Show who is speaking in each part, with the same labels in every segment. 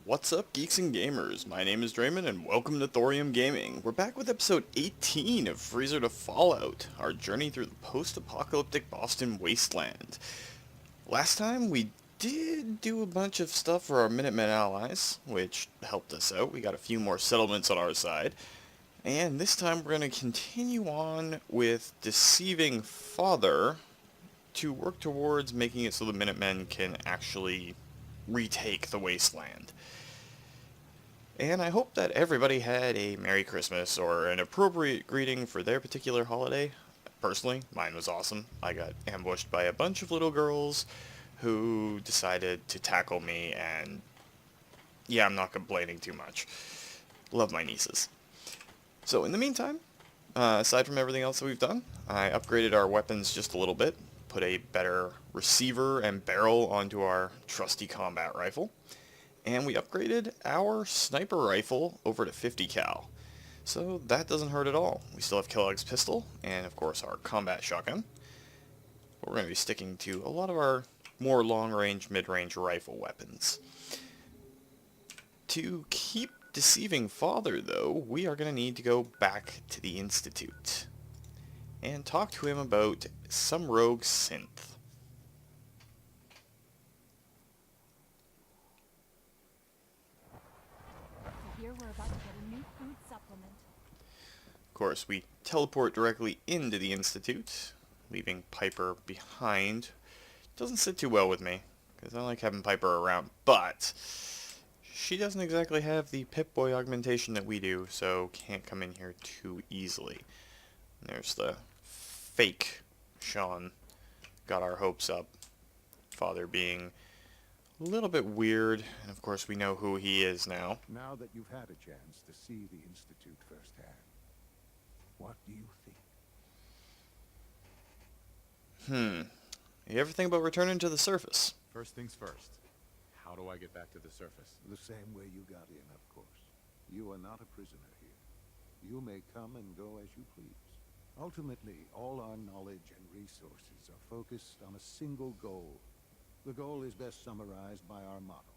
Speaker 1: What's up, geeks and gamers? My name is Draymond, and welcome to Thorium Gaming. We're back with episode 18 of Freezer to Fallout, our journey through the post-apocalyptic Boston wasteland. Last time, we did do a bunch of stuff for our Minutemen allies, which helped us out. We got a few more settlements on our side. And this time, we're going to continue on with deceiving Father to work towards making it so the Minutemen can actually retake the wasteland. And I hope that everybody had a Merry Christmas or an appropriate greeting for their particular holiday. Personally, mine was awesome. I got ambushed by a bunch of little girls who decided to tackle me, and yeah, I'm not complaining too much. Love my nieces. So in the meantime, aside from everything else that we've done, I upgraded our weapons just a little bit, put a better receiver and barrel onto our trusty combat rifle, and we upgraded our sniper rifle over to 50 cal. So that doesn't hurt at all. We still have Kellogg's pistol, and of course our combat shotgun. But we're going to be sticking to a lot of our more long-range, mid-range rifle weapons. To keep deceiving Father, though, we are going to need to go back to the Institute and talk to him about some rogue synth.
Speaker 2: Here we're about to get a new food supplement.
Speaker 1: Of course, we teleport directly into the Institute, leaving Piper behind. Doesn't sit too well with me, because I like having Piper around, but she doesn't exactly have the Pip-Boy augmentation that we do, so can't come in here too easily. And there's the fake Sean. Got our hopes up. Father being a little bit weird, and of course we know who he is now.
Speaker 3: Now that you've had a chance to see the Institute firsthand, what do you think?
Speaker 1: You ever think about returning to the surface?
Speaker 4: First things first. How do I get back to the surface?
Speaker 3: The same way you got in, of course. You are not a prisoner here. You may come and go as you please. Ultimately, all our knowledge and resources are focused on a single goal. The goal is best summarized by our motto: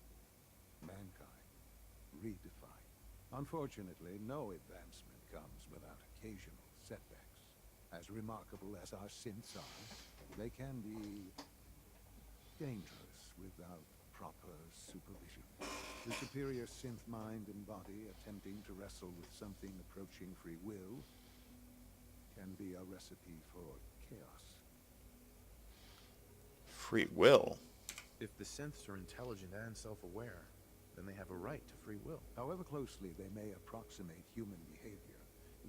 Speaker 3: mankind, redefined. Unfortunately, no advancement comes without occasional setbacks. As remarkable as our synths are, they can be dangerous without proper supervision. The superior synth mind and body attempting to wrestle with something approaching free will can be a recipe for chaos.
Speaker 1: Free will?
Speaker 4: If the synths are intelligent and self-aware, then they have a right to free will.
Speaker 3: However closely they may approximate human behavior,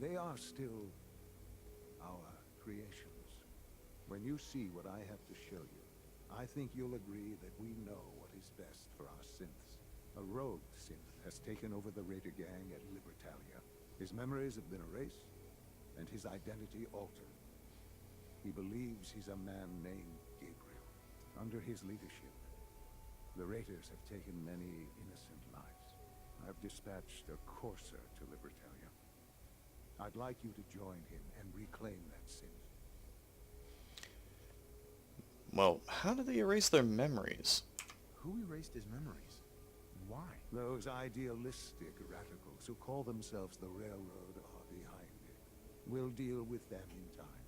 Speaker 3: they are still our creations. When you see what I have to show you, I think you'll agree that we know what is best for our synths. A rogue synth has taken over the raider gang at Libertalia. His memories have been erased, and his identity altered. He believes he's a man named Gabriel. Under his leadership, the raiders have taken many innocent lives. I've dispatched a courser to Libertalia. I'd like you to join him and reclaim that synth.
Speaker 1: Well, how do they erase their memories?
Speaker 4: Who erased his memories? Why?
Speaker 3: Those idealistic radicals who call themselves the Railroad are behind it. We'll deal with them in time.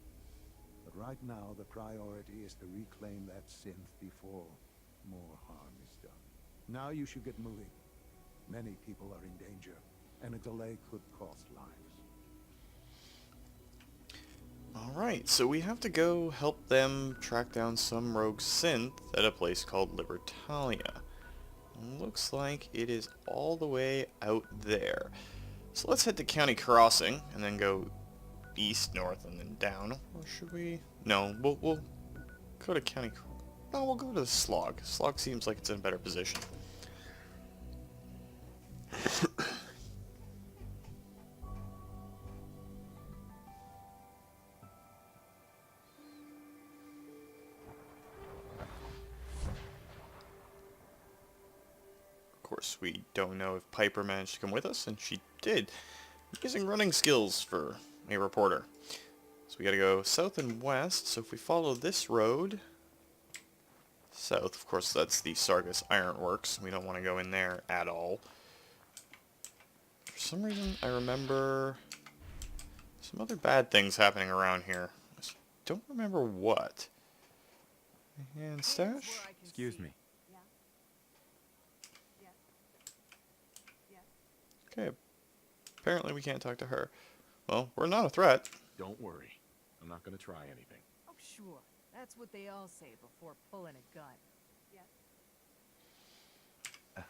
Speaker 3: But right now, the priority is to reclaim that synth before more harm is done. Now you should get moving. Many people are in danger, and a delay could cost lives.
Speaker 1: Alright, so we have to go help them track down some rogue synth at a place called Libertalia. Looks like it is all the way out there. So let's head to County Crossing, and then go east, north, and then down. Or should we? No, we'll go to County... No, we'll go to Slog. Slog seems like it's in a better position. Of course, we don't know if Piper managed to come with us, and she did. Using running skills for a reporter. So we gotta go south and west, so if we follow this road, south. Of course, that's the Sargas Ironworks. We don't want to go in there at all. For some reason, I remember some other bad things happening around here. I just don't remember what. And stash?
Speaker 5: Excuse me.
Speaker 2: Yeah. Yes. Yes.
Speaker 1: Okay, apparently we can't talk to her. Well, we're not a threat.
Speaker 4: Don't worry. I'm not gonna try anything.
Speaker 6: Oh, sure. That's what they all say before pulling a gun.
Speaker 2: Yes.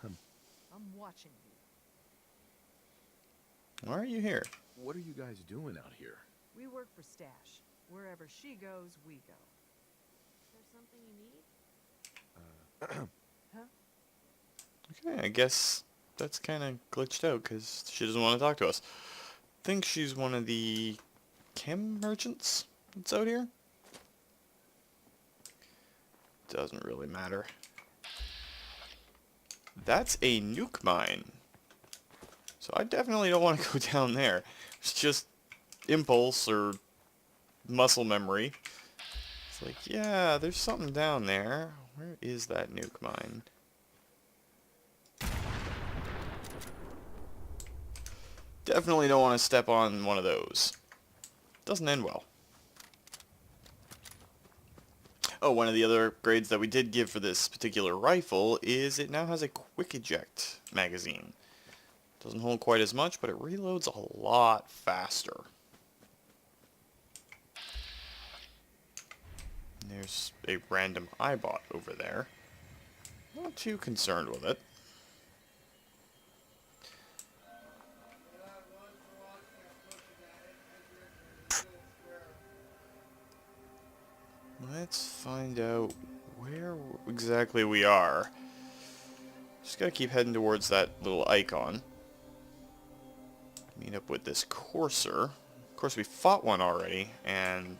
Speaker 6: I'm watching you.
Speaker 1: Why are you here?
Speaker 4: What are you guys doing out here?
Speaker 6: We work for Stash. Wherever she goes, we go.
Speaker 2: Is there something you need?
Speaker 1: Okay, I guess that's kind of glitched out because she doesn't want to talk to us. I think she's one of the chem merchants that's out here. Doesn't really matter. That's a nuke mine. So I definitely don't want to go down there. It's just impulse or muscle memory. It's like, yeah, there's something down there. Where is that nuke mine? Definitely don't want to step on one of those. Doesn't end well. Oh, one of the other upgrades that we did give for this particular rifle is it now has a quick eject magazine. Doesn't hold quite as much, but it reloads a lot faster. There's a random eyebot over there. Not too concerned with it. Let's find out where exactly we are. Just gotta keep heading towards that little icon. Meet up with this courser. Of course, we fought one already, and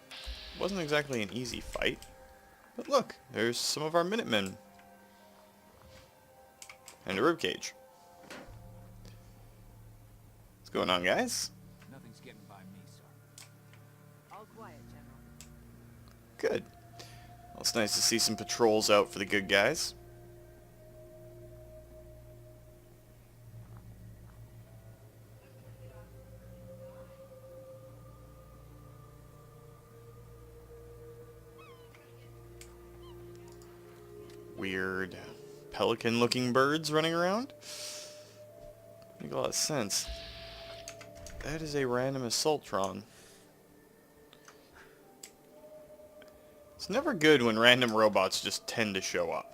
Speaker 1: it wasn't exactly an easy fight. But look, there's some of our Minutemen. And a ribcage. What's going on, guys?
Speaker 5: Nothing's getting by me, sir.
Speaker 6: All quiet, General.
Speaker 1: Good. Well, it's nice to see some patrols out for the good guys. Weird pelican-looking birds running around. Make a lot of sense. That is a random assaultron. It's never good when random robots just tend to show up.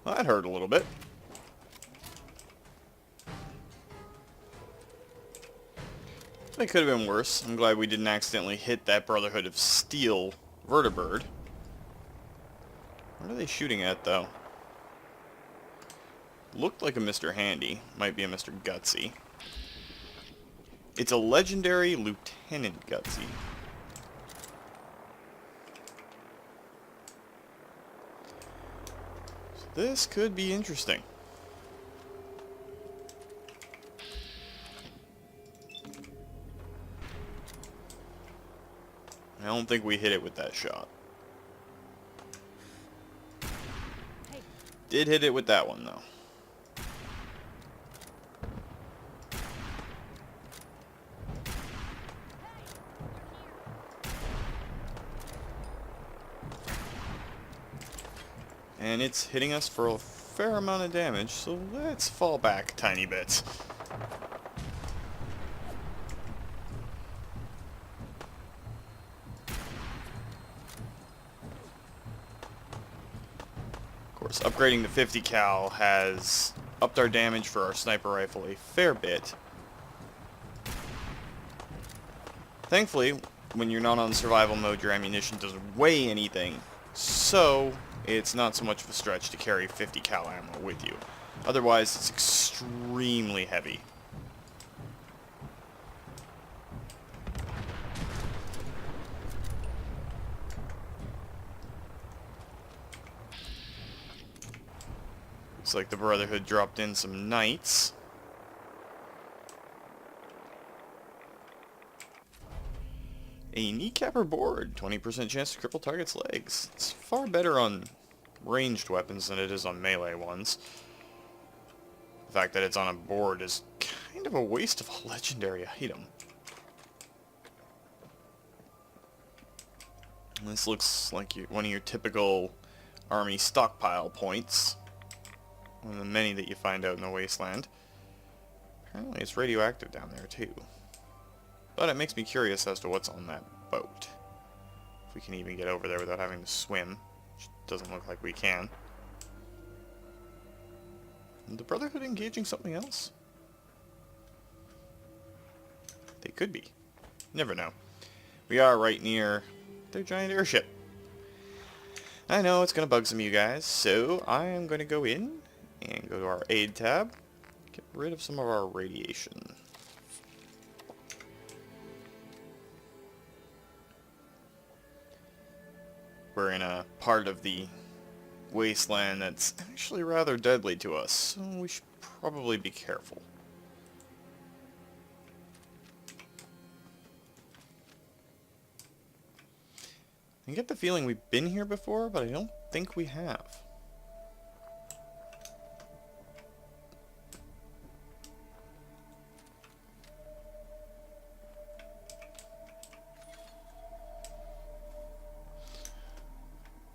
Speaker 1: Well, that hurt a little bit. It could have been worse. I'm glad we didn't accidentally hit that Brotherhood of Steel vertibird. What are they shooting at, though? Looked like a Mr. Handy. Might be a Mr. Gutsy. It's a legendary Lieutenant Gutsy. So this could be interesting. I don't think we hit it with that shot.
Speaker 2: Hey.
Speaker 1: Did hit it with that one, though. And it's hitting us for a fair amount of damage, so let's fall back a tiny bit. Of course, upgrading to 50 cal has upped our damage for our sniper rifle a fair bit. Thankfully, when you're not on survival mode, your ammunition doesn't weigh anything, so it's not so much of a stretch to carry 50 cal ammo with you. Otherwise, it's extremely heavy. Looks like the Brotherhood dropped in some knights. A kneecapper board, 20% chance to cripple target's legs. It's far better on ranged weapons than it is on melee ones. The fact that it's on a board is kind of a waste of a legendary item. This looks like one of your typical army stockpile points. One of the many that you find out in the wasteland. Apparently it's radioactive down there too. But it makes me curious as to what's on that boat. If we can even get over there without having to swim. Which doesn't look like we can. Is the Brotherhood engaging something else? They could be. Never know. We are right near their giant airship. I know it's going to bug some of you guys, so I am going to go in and go to our aid tab. Get rid of some of our radiation. We're in a part of the wasteland that's actually rather deadly to us, so we should probably be careful. I get the feeling we've been here before, but I don't think we have.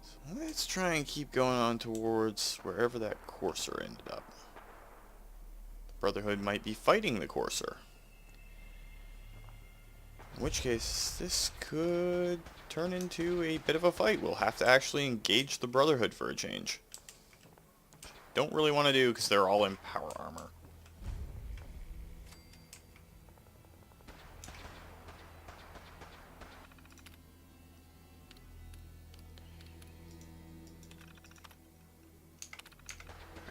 Speaker 1: So let's try and keep going on towards wherever that courser ended up. The Brotherhood might be fighting the courser. In which case, this could turn into a bit of a fight. We'll have to actually engage the Brotherhood for a change. Don't really want to do because they're all in power armor.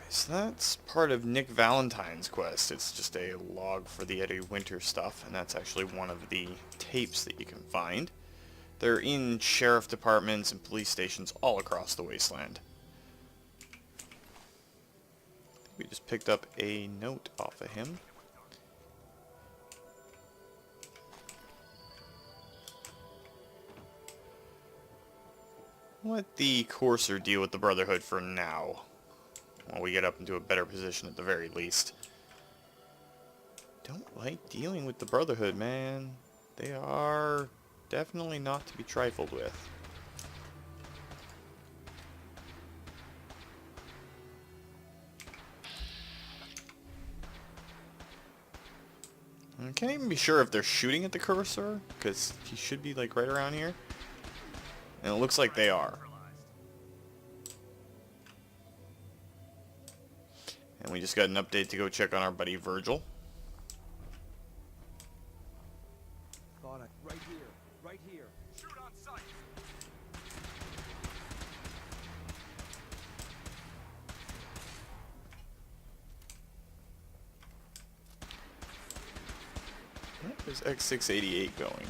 Speaker 1: So that's part of Nick Valentine's quest. It's just a log for the Eddie Winter stuff, and that's actually one of the tapes that you can find. They're in sheriff departments and police stations all across the wasteland. We just picked up a note off of him. Let the courser deal with the Brotherhood for now, while we get up into a better position at the very least. Don't like dealing with the Brotherhood, man. They are definitely not to be trifled with. I can't even be sure if they're shooting at the cursor, because he should be like right around here. And it looks like they are. And we just got an update to go check on our buddy Virgil.
Speaker 5: Right here. Right here. Shoot on sight.
Speaker 1: Where's X688 going?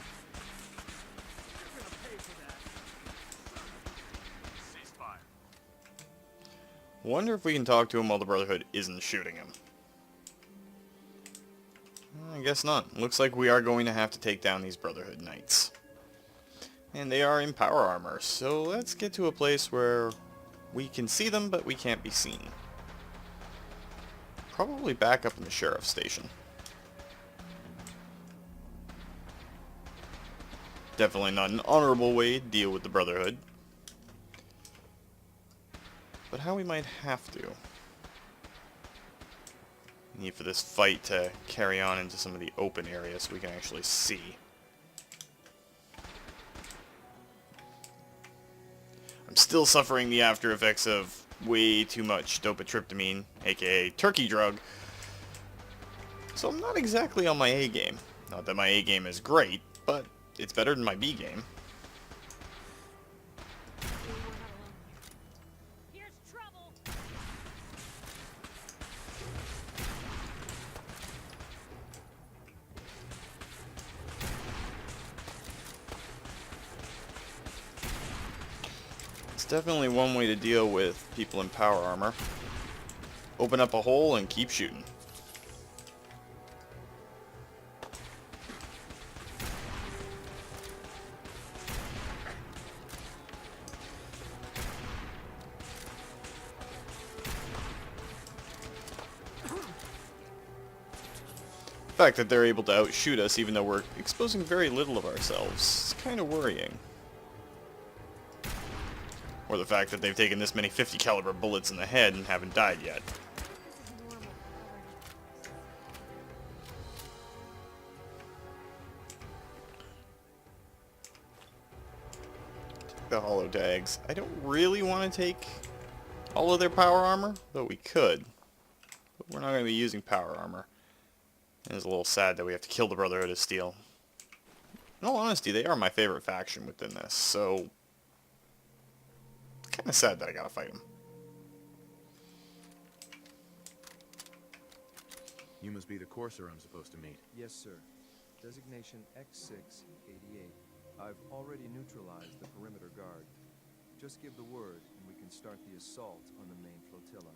Speaker 1: Wonder if we can talk to him while the Brotherhood isn't shooting him. I guess not. Looks like we are going to have to take down these Brotherhood Knights. And they are in power armor, so let's get to a place where we can see them, but we can't be seen. Probably back up in the sheriff's station. Definitely not an honorable way to deal with the Brotherhood. But how we might have to. Need for this fight to carry on into some of the open areas so we can actually see. I'm still suffering the after effects of way too much dopatryptamine, aka turkey drug. So I'm not exactly on my A game. Not that my A game is great, but it's better than my B game.
Speaker 2: Here's trouble.
Speaker 1: It's definitely one way to deal with people in power armor. open up a hole and keep shooting. The fact that they're able to outshoot us even though we're exposing very little of ourselves is kind of worrying. Or the fact that they've taken this many 50 caliber bullets in the head and haven't died yet. The hollow tags. I don't really want to take all of their power armor, though we could. But we're not going to be using power armor. And it's a little sad that we have to kill the Brotherhood of Steel. In all honesty, they are my favorite faction within this, so kind of sad that I gotta fight them.
Speaker 4: You must be the courser I'm supposed to meet.
Speaker 5: Yes, sir. Designation X688. I've already neutralized the perimeter guard. Just give the word, and we can start the assault on the main flotilla.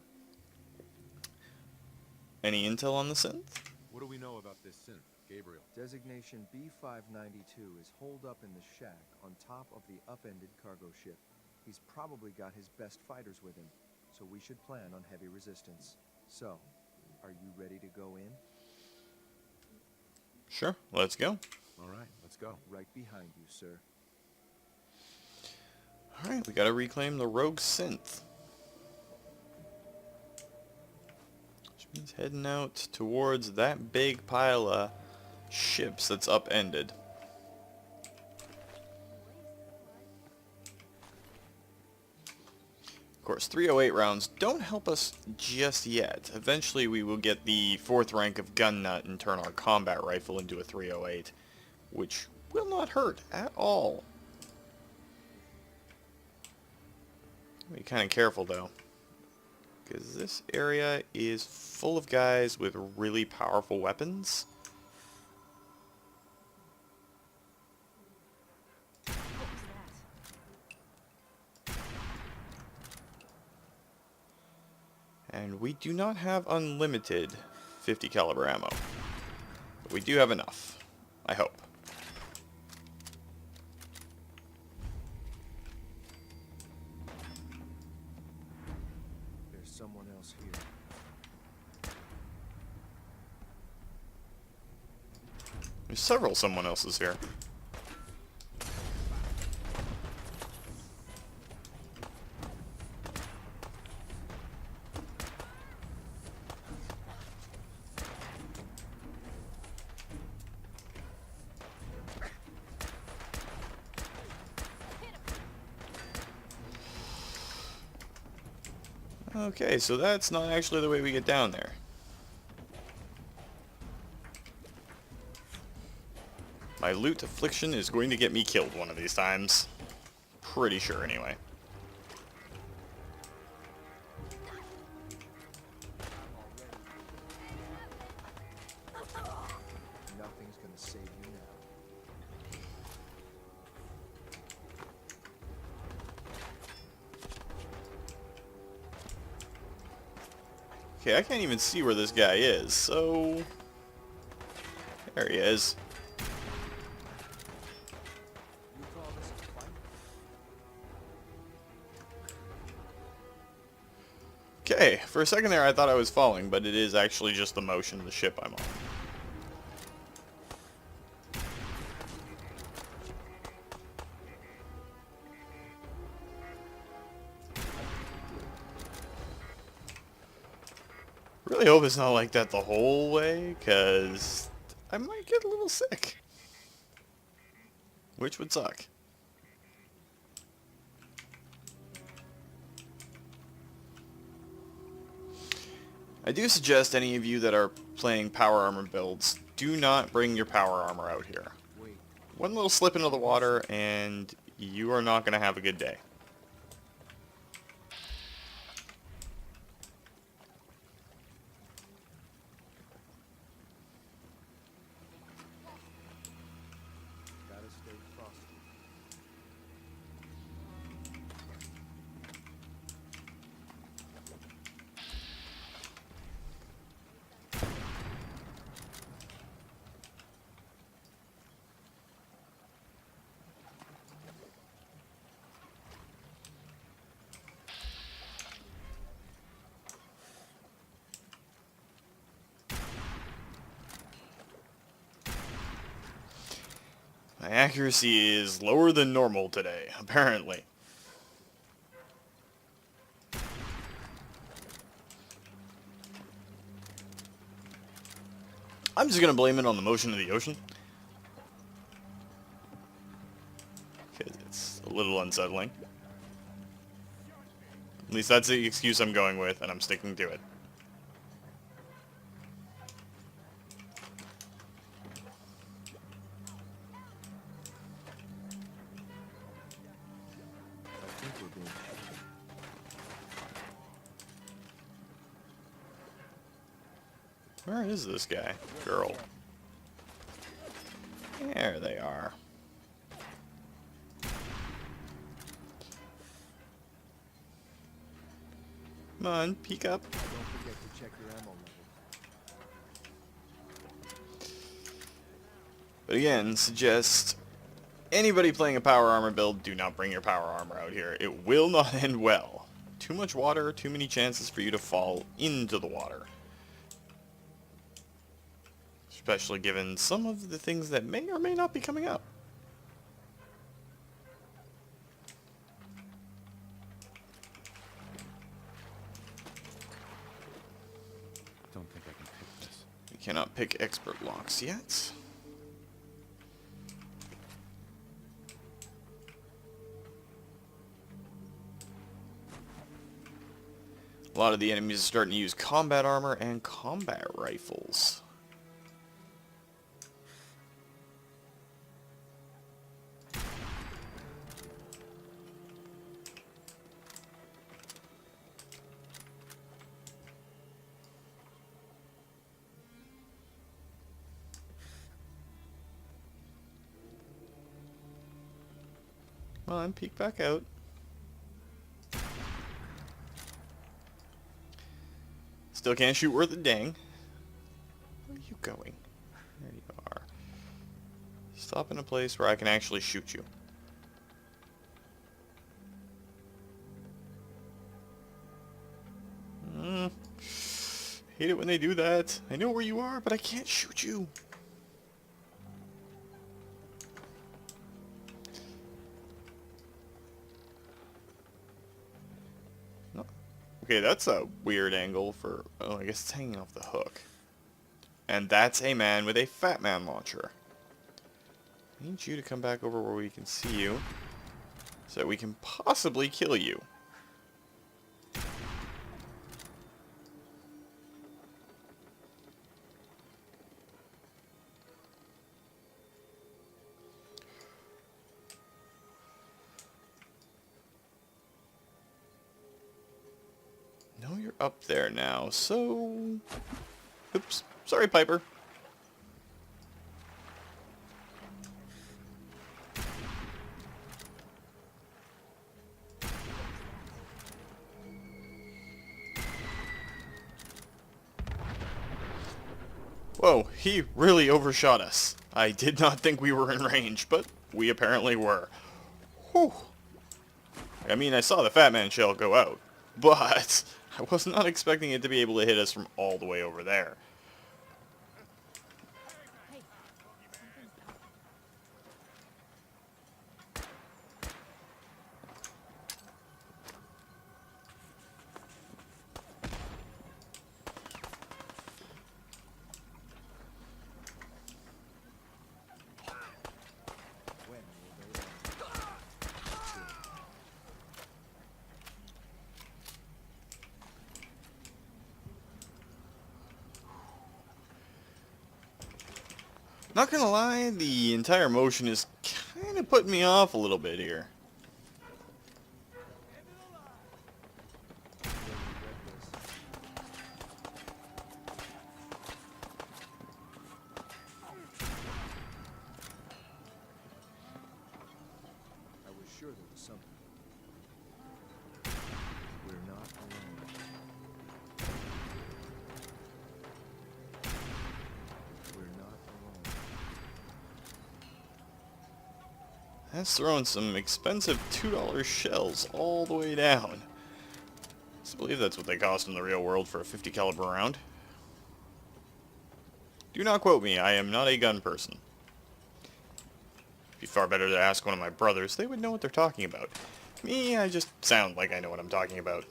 Speaker 1: Any intel on the Synth?
Speaker 4: What do we know about this synth, Gabriel?
Speaker 5: Designation B592 is holed up in the shack on top of the upended cargo ship. He's probably got his best fighters with him, so we should plan on heavy resistance. So, are you ready to go in?
Speaker 1: Sure, let's go.
Speaker 4: All right, let's go.
Speaker 5: Right behind you, sir.
Speaker 1: Alright, we gotta reclaim the rogue Synth. Which means heading out towards that big pile of ships that's upended. Of course, 308 rounds don't help us just yet. Eventually we will get the 4th rank of gun nut and turn our combat rifle into a 308, which will not hurt at all. Be kind of careful though, because this area is full of guys with really powerful weapons.
Speaker 6: What was that?
Speaker 1: And we do not have unlimited 50 caliber ammo. But we do have enough, I hope.
Speaker 5: There's someone else here.
Speaker 1: There's several someone else's here. Okay, so that's not actually the way we get down there. My loot affliction is going to get me killed one of these times. Pretty sure, anyway.
Speaker 5: Nothing's gonna save you now.
Speaker 1: Okay, I can't even see where this guy is, so... There he is.
Speaker 5: You call this a fight?
Speaker 1: Okay, for a second there I thought I was falling, but it is actually just the motion of the ship I'm on. Really hope it's not like that the whole way, because I might get a little sick. Which would suck. I do suggest any of you that are playing power armor builds, do not bring your power armor out here.
Speaker 5: Wait,
Speaker 1: One little slip into the water and you are not going to have a good day.
Speaker 5: gotta stay frosty.
Speaker 1: My accuracy is lower than normal today, apparently. I'm just gonna blame it on the motion of the ocean. Because it's a little unsettling. At least that's the excuse I'm going with, and I'm sticking to it.
Speaker 5: I think we're being checked.
Speaker 1: Where is this guy? Girl. There they are. Come on, peek up.
Speaker 5: Don't forget to check your ammo level.
Speaker 1: But again, suggest anybody playing a power armor build, do not bring your power armor out here. It will not end well. Too much water, too many chances for you to fall into the water. Especially given some of the things that may or may not be coming up.
Speaker 4: Don't think I can pick this.
Speaker 1: We cannot pick expert locks yet. A lot of the enemies are starting to use combat armor and combat rifles. Come on, peek back out. Still can't shoot worth a dang. Where are you going? There you are. Stop in a place where I can actually shoot you. Hate it when they do that. I know where you are, but I can't shoot you. Okay, that's a weird angle for... Oh, I guess it's hanging off the hook. And that's a man with a Fat Man launcher. I need you to come back over where we can see you, so that we can possibly kill you. No, you're up there now, so... Oops. Sorry, Piper. Whoa, he really overshot us. I did not think we were in range, but we apparently were. Whew. I mean, I saw the Fat Man shell go out, but I was not expecting it to be able to hit us from all the way over there.
Speaker 2: Hey, something's coming.
Speaker 5: When will they land?
Speaker 1: Not gonna lie, the entire motion is kind of putting me off a little bit here.
Speaker 5: I was sure there was something. We're not alone. We're not alone.
Speaker 1: That's throwing some expensive $2 shells all the way down. I believe that's what they cost in the real world for a 50 caliber round. Do not quote me, I am not a gun person. If Be far better to ask one of my brothers. They would know what they're talking about. Me, I just sound like I know what I'm talking about.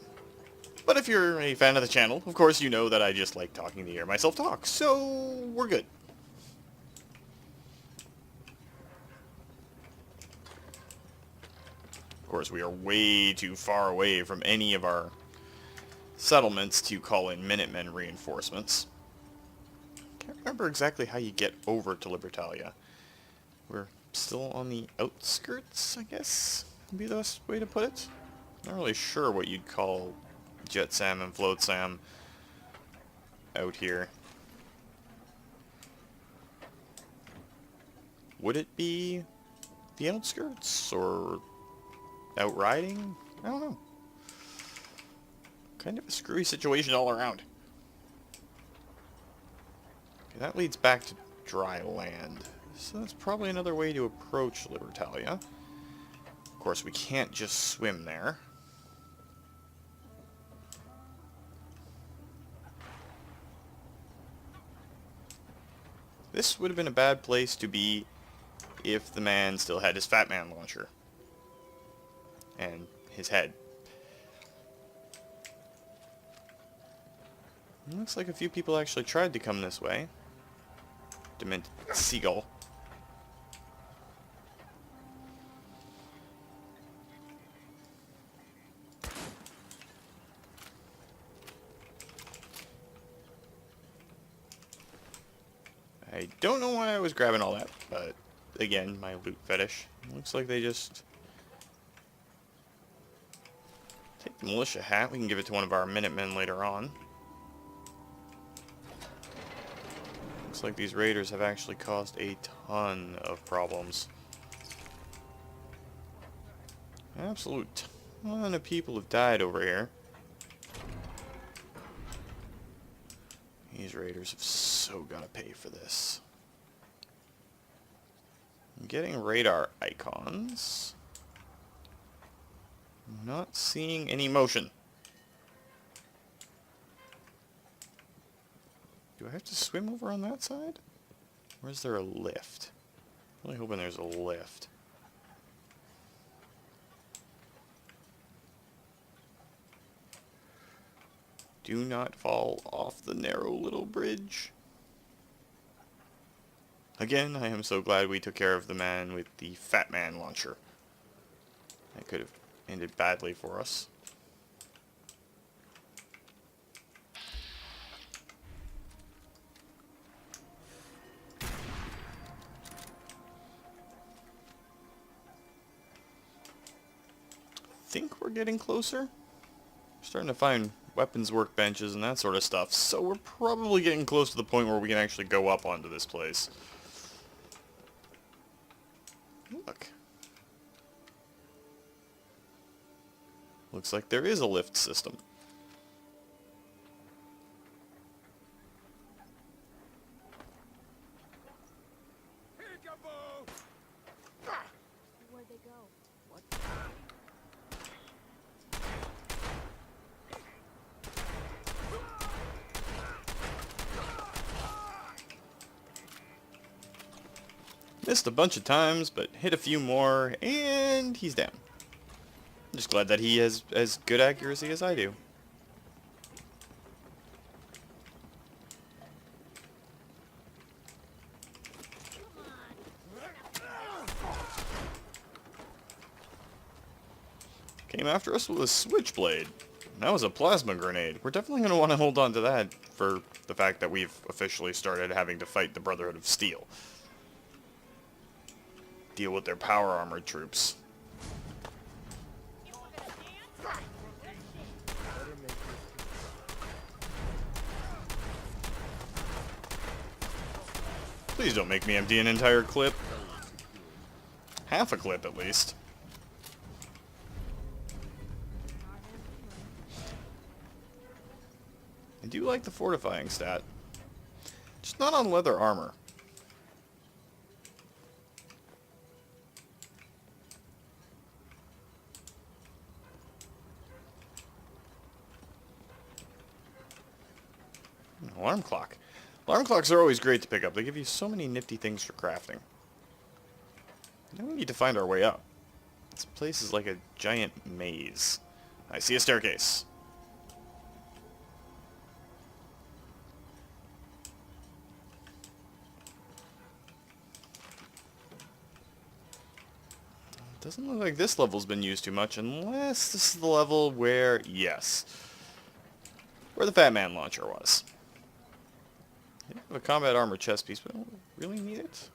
Speaker 1: But if you're a fan of the channel, of course you know that I just like talking to hear myself talk, so we're good. Of course, we are way too far away from any of our settlements to call in Minutemen reinforcements. Can't remember exactly how you get over to Libertalia. We're still on the outskirts, I guess, would be the best way to put it. Not really sure what you'd call Jet Sam and Float Sam out here. Would it be the outskirts or outriding? I don't know. Kind of a screwy situation all around. Okay, that leads back to dry land. So that's probably another way to approach Libertalia. Of course, we can't just swim there. This would have been a bad place to be if the man still had his Fat Man launcher. And his head. It looks like a few people actually tried to come this way. Demented seagull. I don't know why I was grabbing all that, but again, my loot fetish. Looks like they just take the militia hat. We can give it to one of our Minutemen later on. Looks like these raiders have actually caused a ton of problems. An absolute ton of people have died over here. These raiders have so gotta pay for this. I'm getting radar icons. I'm not seeing any motion. Do I have to swim over on that side? Or is there a lift? I'm really hoping there's a lift. Do not fall off the narrow little bridge. Again, I am so glad we took care of the man with the Fat Man launcher. That could have ended badly for us. Think we're getting closer. We're starting to find weapons workbenches and that sort of stuff, so we're probably getting close to the point where we can actually go up onto this place. Look. Looks like there is a lift system.
Speaker 2: Where'd they go? What?
Speaker 1: Missed a bunch of times, but hit a few more, and he's down. I'm just glad that he has as good accuracy as I do. Came after us with a switchblade. That was a plasma grenade. We're definitely going to want to hold on to that for the fact that we've officially started having to fight the Brotherhood of Steel. Deal with their power armored troops. Please don't make me empty an entire clip. Half a clip at least. I do like the fortifying stat. Just not on leather armor. Alarm clock. Alarm clocks are always great to pick up. They give you so many nifty things for crafting. Now we need to find our way up. This place is like a giant maze. I see a staircase. Doesn't look like this level's been used too much, unless this is the level where, yes, where the Fat Man launcher was. I have a combat armor chest piece, but I don't really need it.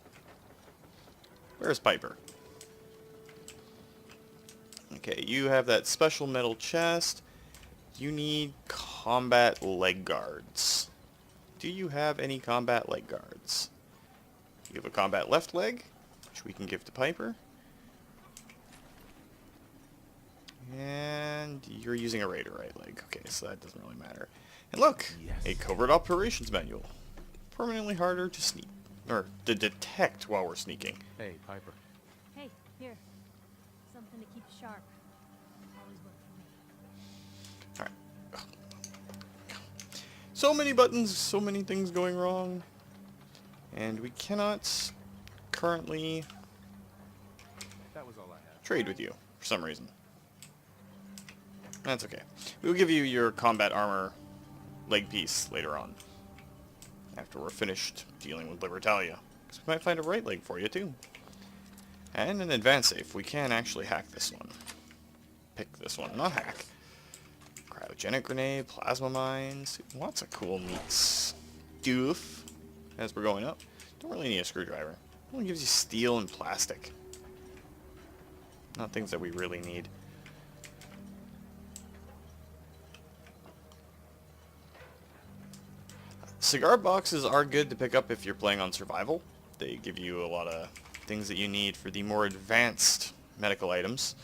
Speaker 1: Where's Piper? Okay, you have that special metal chest. You need combat leg guards. Do you have any combat leg guards? You have a combat left leg, which we can give to Piper. And you're using a raider right leg. Okay, so that doesn't really matter. And look, a covert operations manual. Permanently harder to sneak, or to detect while we're sneaking.
Speaker 4: Hey, Piper.
Speaker 2: Hey, here. Something to keep sharp. Always worked for me.
Speaker 1: Alright. So many buttons, so many things going wrong. And we cannot currently
Speaker 4: That was all I had.
Speaker 1: trade with you for some reason. That's okay. We'll give you your combat armor leg piece later on, after we're finished dealing with Libertalia. Because we might find a right leg for you too. And an advanced safe. We can actually hack this one. Pick this one, not hack. Cryogenic grenade, plasma mines, lots of cool neat stuff as we're going up. Don't really need a screwdriver. It only gives you steel and plastic. Not things that we really need. Cigar boxes are good to pick up if you're playing on survival. They give you a lot of things that you need for the more advanced medical items.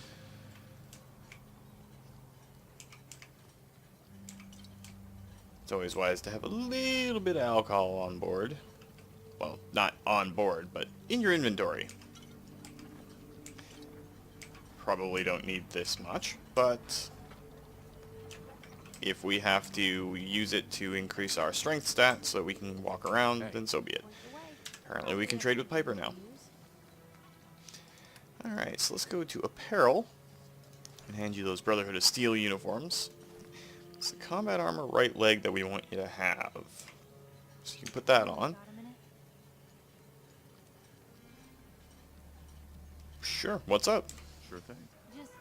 Speaker 1: It's always wise to have a little bit of alcohol on board. Well, not on board, but in your inventory. Probably don't need this much, but if we have to use it to increase our strength stat so that we can walk around, then so be it. Apparently we can trade with Piper now. Alright, so let's go to apparel and hand you those Brotherhood of Steel uniforms. It's the combat armor right leg that we want you to have. So you can put that on.
Speaker 2: Got a minute?
Speaker 1: Sure, what's up?
Speaker 4: Sure thing.
Speaker 2: Just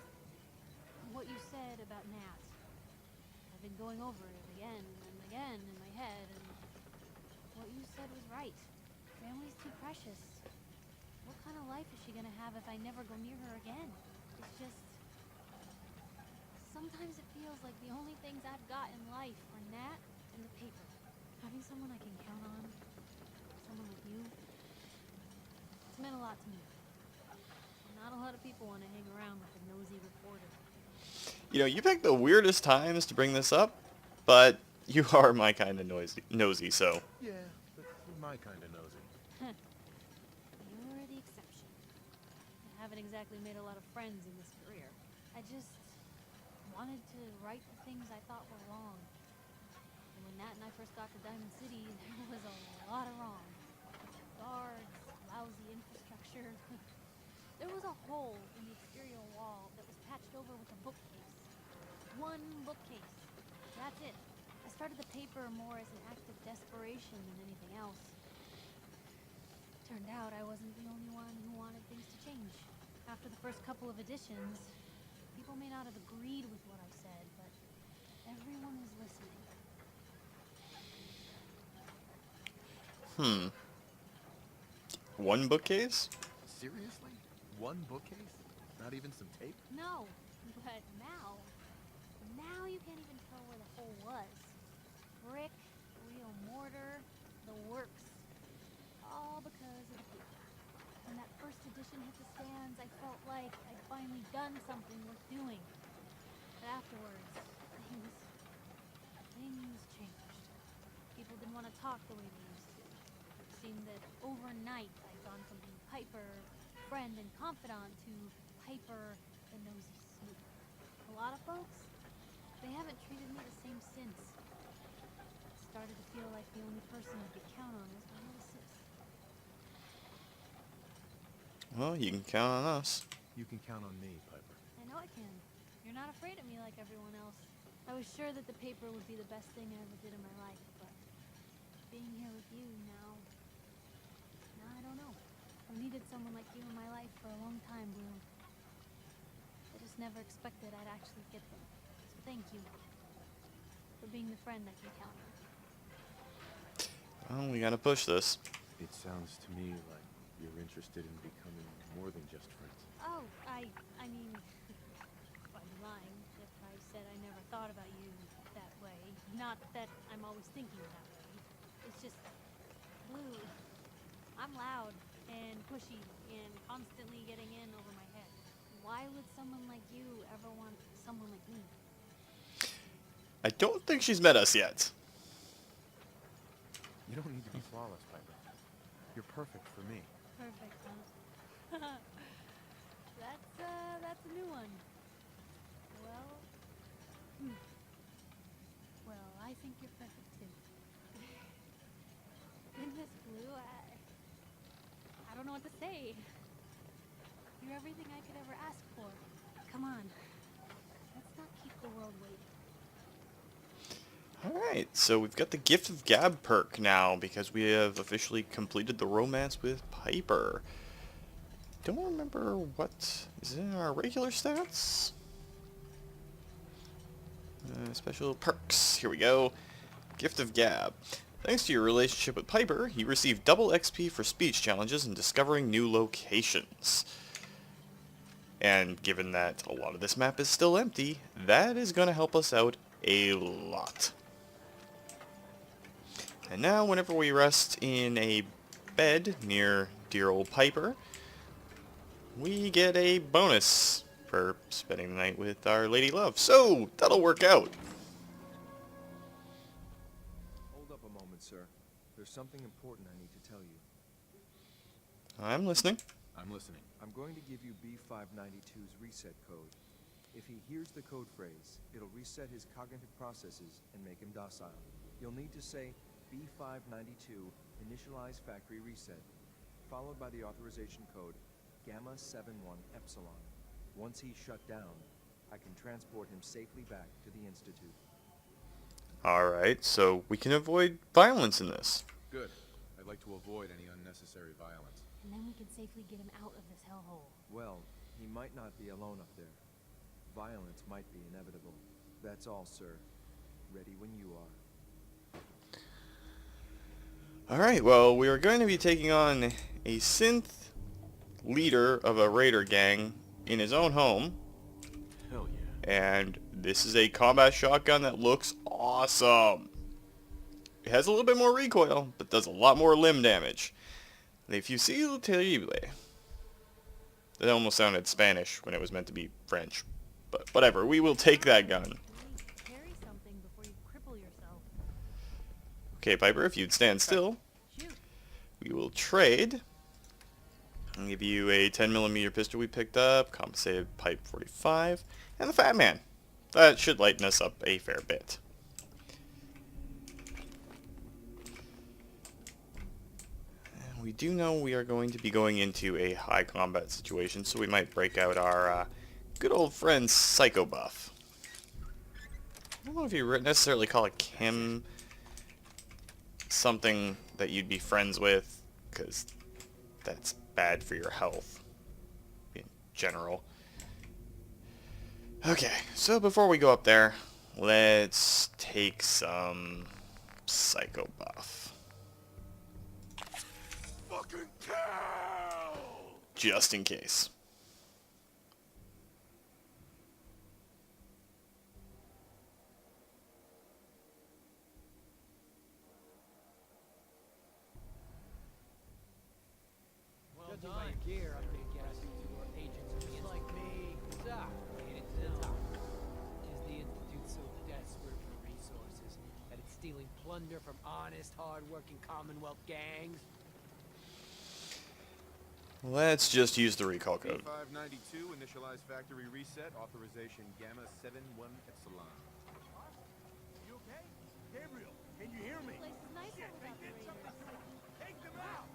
Speaker 2: what you said about Nat. I've been going over it again and again in my head, and what you said was right. Family's too precious. What kind of life is she gonna have if I never go near her again? It's just... Sometimes it feels like the only things I've got in life are Nat and the paper. Having someone I can count on, someone like you, it's meant a lot to me. Not a lot of people want to hang around with a nosy reporter.
Speaker 1: You know, you picked the weirdest times to bring this up, but you are my kind of nosy, so...
Speaker 4: Yeah, but you're my kind of nosy.
Speaker 2: You're the exception. I haven't exactly made a lot of friends in this career. I just wanted to right the things I thought were wrong. And when Nat and I first got to Diamond City, there was a lot of wrong. Guards, lousy infrastructure. There was a hole in the exterior wall that was patched over with a bookcase. One bookcase. That's it. I started the paper more as an act of desperation than anything else. Turned out I wasn't the only one who wanted things to change. After the first couple of editions, people may not have agreed with what I said, but everyone was listening.
Speaker 1: One bookcase?
Speaker 4: Seriously? One bookcase? Not even some tape?
Speaker 2: No, but now you can't even tell where the hole was. Brick, real mortar, the works. All because of the paper. When that first edition hit the stands, I felt like I'd finally done something worth doing. But afterwards, things changed. People didn't want to talk the way they used to. It seemed that overnight I'd gone from being Piper, friend and confidant, to Piper, the nosy snoop. A lot of folks, they haven't treated me the same since. It started to feel like the only person I could count on was my little sis.
Speaker 1: Well, you can count on us.
Speaker 4: You can count on me, Piper.
Speaker 2: I know I can. You're not afraid of me like everyone else. I was sure that the paper would be the best thing I ever did in my life, but being here with you now, I don't know. I've needed someone like you in my life for a long time, Blue. I just never expected I'd actually get them. So thank you for being the friend I can count on.
Speaker 1: Well, we gotta push this.
Speaker 4: It sounds to me like you're interested in becoming more than just friends.
Speaker 2: Oh, I mean, I'd be lying if I said I never thought about you that way. Not that I'm always thinking that way. It's just, Blue, I'm loud and pushy and constantly getting in over my head. Why would someone like you ever want someone like me?
Speaker 1: I don't think she's met us yet.
Speaker 4: You don't need to be flawless, Piper. You're perfect for me.
Speaker 2: Perfect, huh? That's a new one. Well, well, I think you're perfect too. Goodness, Blue, I don't know what to say. You're everything I could ever ask for. Come on, let's not keep the world waiting.
Speaker 1: Alright, so we've got the Gift of Gab perk now because we have officially completed the romance with Piper. Don't remember what is in our regular stats. Special perks. Here we go. Gift of Gab. Thanks to your relationship with Piper, you receive double XP for speech challenges and discovering new locations. And given that a lot of this map is still empty, that is going to help us out a lot. And now, whenever we rest in a bed near dear old Piper, we get a bonus for spending the night with our lady love. So, that'll work out.
Speaker 5: Hold up a moment, sir. There's something important I need to tell you.
Speaker 1: I'm listening.
Speaker 4: I'm listening.
Speaker 5: I'm going to give you B592's reset code. If he hears the code phrase, it'll reset his cognitive processes and make him docile. You'll need to say B592 initialize factory reset, followed by the authorization code Gamma 71 Epsilon. Once he's shut down, I can transport him safely back to the Institute.
Speaker 1: Alright, so we can avoid violence in this.
Speaker 4: Good. I'd like to avoid any unnecessary violence.
Speaker 2: And then we can safely get him out of this hellhole.
Speaker 5: Well, he might not be alone up there. Violence might be inevitable. That's all, sir. Ready when you are.
Speaker 1: Alright, well, we are going to be taking on a synth leader of a raider gang in his own home.
Speaker 4: Hell yeah.
Speaker 1: And this is a combat shotgun that looks awesome. It has a little bit more recoil, but does a lot more limb damage. If you see lo terrible. That almost sounded Spanish when it was meant to be French. But whatever, we will take that gun.
Speaker 2: Carry something before you cripple yourself.
Speaker 1: Okay, Piper, if you'd stand still,
Speaker 2: Shoot.
Speaker 1: we will trade. I'll give you a 10mm pistol we picked up, compensated pipe 45, and the Fat Man. That should lighten us up a fair bit. And we do know we are going to be going into a high combat situation, so we might break out our good old friend Psycho Buff. I don't know if you necessarily call it Kim something that you'd be friends with, because that's bad for your health in general. Okay, so before we go up there, let's take some Psycho Buff.
Speaker 3: Fucking cow!
Speaker 1: Just in case.
Speaker 7: Judging by your gear, I'm gonna guess you two are agents of the Institute. Like me. So, made it to the top. Is the Institute so desperate for resources that it's stealing plunder from honest, hard-working Commonwealth gangs?
Speaker 1: Let's just use the recall code.
Speaker 4: 592, initialize factory reset, authorization Gamma 71 Epsilon.
Speaker 3: You okay? Gabriel, can you hear me?
Speaker 2: This place is nicer without the raiders.
Speaker 3: Take them out!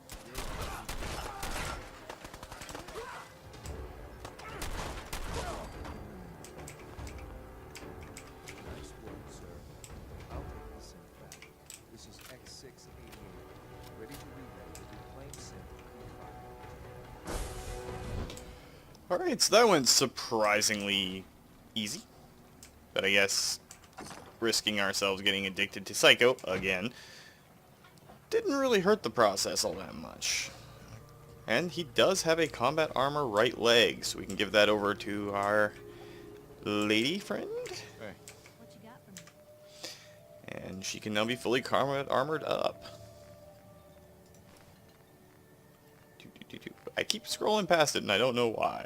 Speaker 1: Alright, so that went surprisingly easy. But I guess risking ourselves getting addicted to Psycho again didn't really hurt the process all that much. And he does have a combat armor right leg, so we can give that over to our lady friend.
Speaker 2: What you got for me?
Speaker 1: And she can now be fully combat armored up. I keep scrolling past it and I don't know why.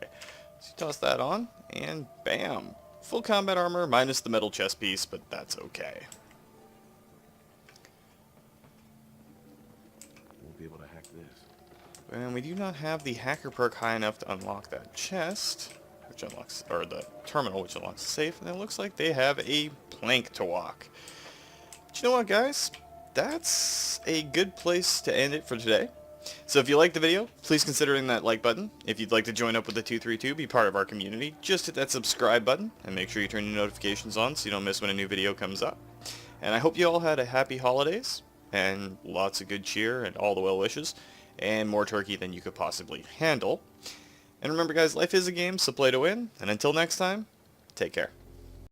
Speaker 1: So you toss that on, and bam! Full combat armor minus the metal chest piece, but that's okay.
Speaker 4: Won't be able to hack this.
Speaker 1: And we do not have the hacker perk high enough to unlock that chest, which unlocks, or the terminal, which unlocks the safe, and it looks like they have a plank to walk. But you know what, guys? That's a good place to end it for today. So if you liked the video, please consider hitting that like button. If you'd like to join up with the 232, be part of our community, just hit that subscribe button, and make sure you turn your notifications on so you don't miss when a new video comes up. And I hope you all had a happy holidays, and lots of good cheer, and all the well wishes, and more turkey than you could possibly handle. And remember guys, life is a game, so play to win, and until next time, take care.